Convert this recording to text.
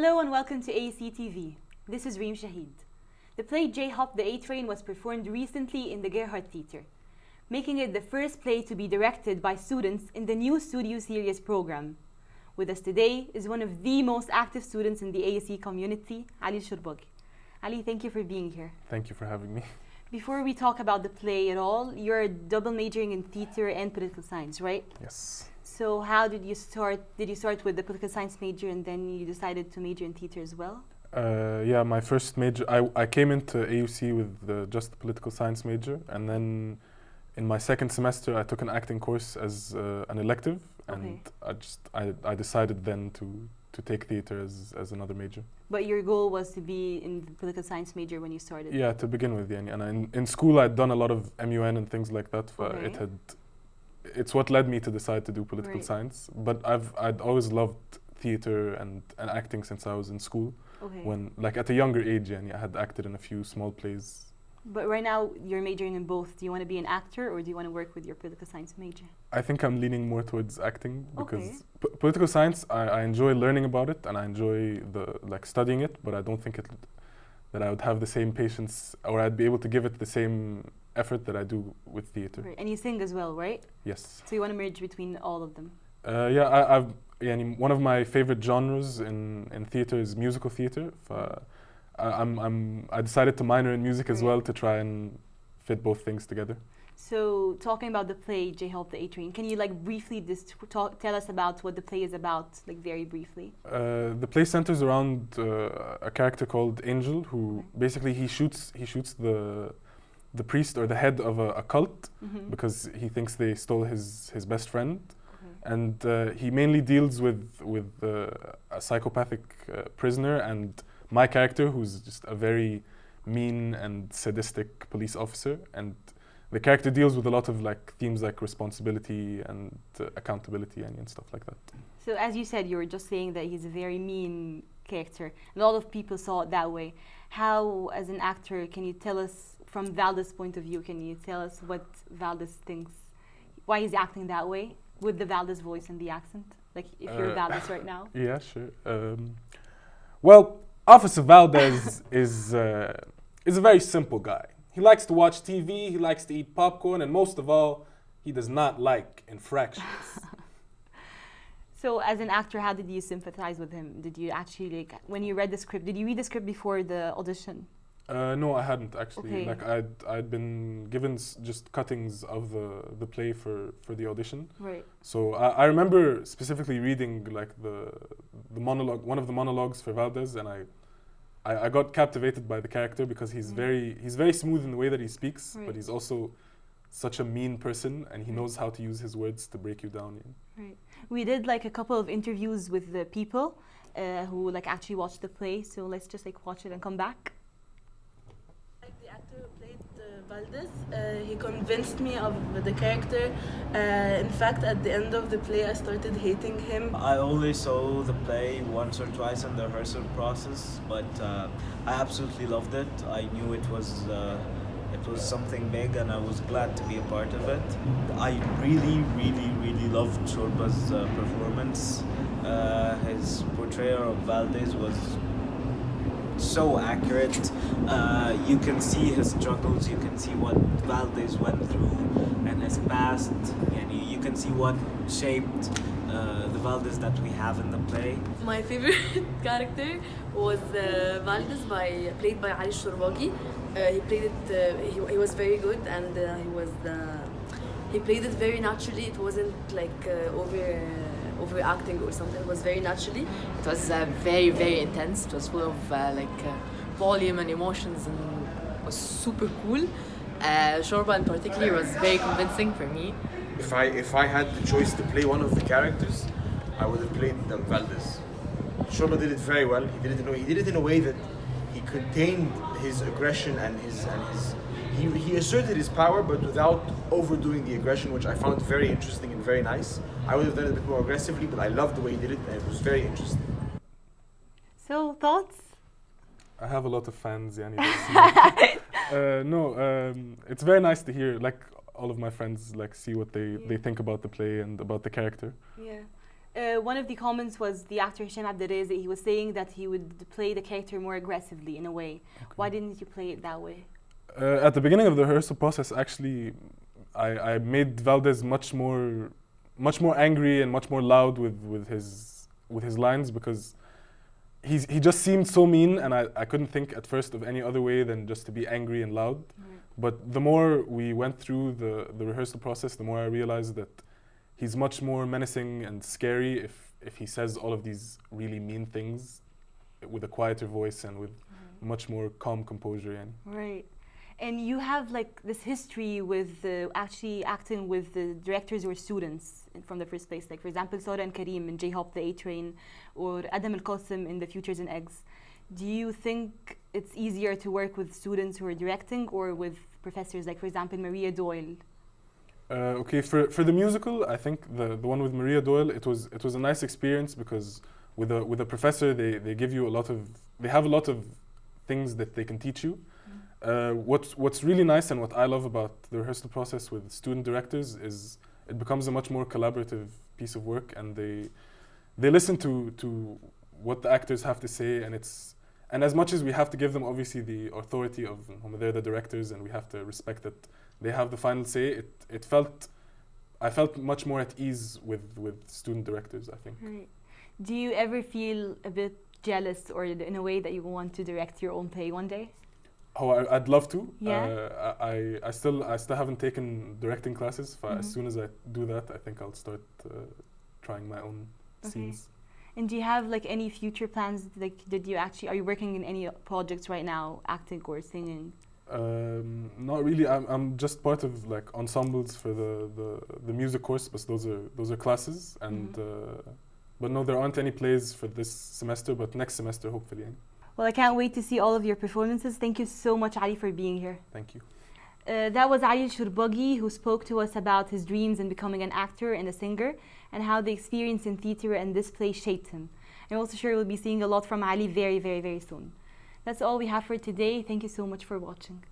Hello and welcome to AUCTV. This is Reem Shaheed. The play J-Hop the A-Train was performed recently in the Gerhardt Theatre, making it the first play to be directed by students in the new Studio Series program. With us today is one of the most active students in the AUC community, Ali El-Shourbagy. Ali, thank you for being here. Thank you for having me. Before we talk about the play at all, you're double majoring in theatre and political science, right? Yes. So how did you start? Did you start with the political science major and then you decided to major in theatre as well? Yeah, my first major, I came into AUC with just the political science major, and then in my second semester I took an acting course as an elective, and I decided then to take theatre as another major. But your goal was to be in the political science major when you started? Yeah, to begin with, yeah. And in school I'd done a lot of MUN and things like that. It's what led me to decide to do political science. But I'd always loved theatre and acting since I was in school. When, like, at a younger age, I had acted in a few small plays. But right now you're majoring in both. Do you want to be an actor or do you want to work with your political science major? I think I'm leaning more towards acting because political science, I enjoy learning about it and I enjoy studying it, but I don't think that I would have the same patience or I'd be able to give it the same effort that I do with theatre. Right. And you sing as well, right? Yes. So you want to merge between all of them? One of my favorite genres in theatre is musical theatre. I decided to minor in music as well to try and fit both things together. So talking about the play J-Hop the A-Train, can you briefly tell us about what the play is about, very briefly? The play centers around a character called Angel, who basically he shoots the priest or the head of a cult because he thinks they stole his best friend. And he mainly deals with a psychopathic prisoner and my character, who's just a very mean and sadistic police officer. And the character deals with a lot of themes like responsibility and accountability and stuff like that. So as you said, you were just saying that he's a very mean character. A lot of people saw it that way. How, as an actor, can you tell us, from Valdes' point of view, can you tell us what Valdes thinks, why he's acting that way? With the Valdes voice and the accent? If you're Valdes right now? Yeah, sure. Well, Officer Valdes is a very simple guy. He likes to watch TV, he likes to eat popcorn, and most of all, he does not like infractions. So as an actor, how did you sympathize with him? Did you actually, when you read the script, did you read the script before the audition? No, I hadn't actually. I'd been given just cuttings of the play for the audition. Right. So I remember specifically reading the monologue, one of the monologues for Valdes, and I got captivated by the character because he's very smooth in the way that he speaks, but he's also such a mean person, and he knows how to use his words to break you down. Right. We did a couple of interviews with the people who actually watched the play. So let's just watch it and come back. The actor who played Valdes, he convinced me of the character. In fact, at the end of the play, I started hating him. I only saw the play once or twice in the rehearsal process, but I absolutely loved it. I knew it was something big, and I was glad to be a part of it. I really loved Shourba's performance. His portrayal of Valdes was so accurate. You can see his struggles, you can see what Valdes went through and his past, and you can see what shaped the Valdes that we have in the play. My favorite character was Valdes, played by Ali El-Shourbagy. He played it, he was very good, and he played it very naturally. It wasn't overacting or something. It was very naturally. It was very intense. It was full of volume and emotions, and was super cool. Shourba in particular was very convincing for me. If I had the choice to play one of the characters, I would have played Valdes. Shourba did it very well. He did it in a way that he contained his aggression and he asserted his power, but without overdoing the aggression, which I found very interesting and very nice. I would have done it a bit more aggressively, but I loved the way he did it, and it was very interesting. So, thoughts? I have a lot of fans, it's very nice to hear, all of my friends, see what they think about the play and about the character. Yeah. One of the comments was the actor Hisham Abderrezq. He was saying that he would play the character more aggressively in a way. Okay. Why didn't you play it that way? At the beginning of the rehearsal process, actually, I made Valdes much more angry and much more loud with his lines, because he just seemed so mean, and I couldn't think at first of any other way than just to be angry and loud. But the more we went through the rehearsal process, the more I realized that he's much more menacing and scary if he says all of these really mean things with a quieter voice and with much more calm composure. And Right. And you have like this history with actually acting with the directors or students from the first place. Like for example, Sara and Karim in J-Hop, The A-Train, or Adam Al-Qasim in The Futures and Eggs. Do you think it's easier to work with students who are directing or with professors, like for example, Maria Doyle? Okay, for the musical, I think the one with Maria Doyle, it was a nice experience, because with a professor, they give you they have a lot of things that they can teach you. What's really nice and what I love about the rehearsal process with student directors is it becomes a much more collaborative piece of work, and they listen to what the actors have to say, and as much as we have to give them obviously the authority of they're the directors and we have to respect that they have the final say, I felt much more at ease with student directors, I think. Right. Do you ever feel a bit jealous or in a way that you want to direct your own play one day? Oh, I'd love to. Yeah. I still haven't taken directing classes. As soon as I do that, I think I'll start trying my own scenes. And do you have like any future plans? Like, are you working in any projects right now, acting or singing? Not really. I'm just part of like ensembles for the music course, but those are classes. And but no, there aren't any plays for this semester. But next semester, hopefully. Well, I can't wait to see all of your performances. Thank you so much, Ali, for being here. Thank you. That was Ali El-Shourbagy, who spoke to us about his dreams in becoming an actor and a singer, and how the experience in theater and this play shaped him. I'm also sure we'll be seeing a lot from Ali very, very, very soon. That's all we have for today. Thank you so much for watching.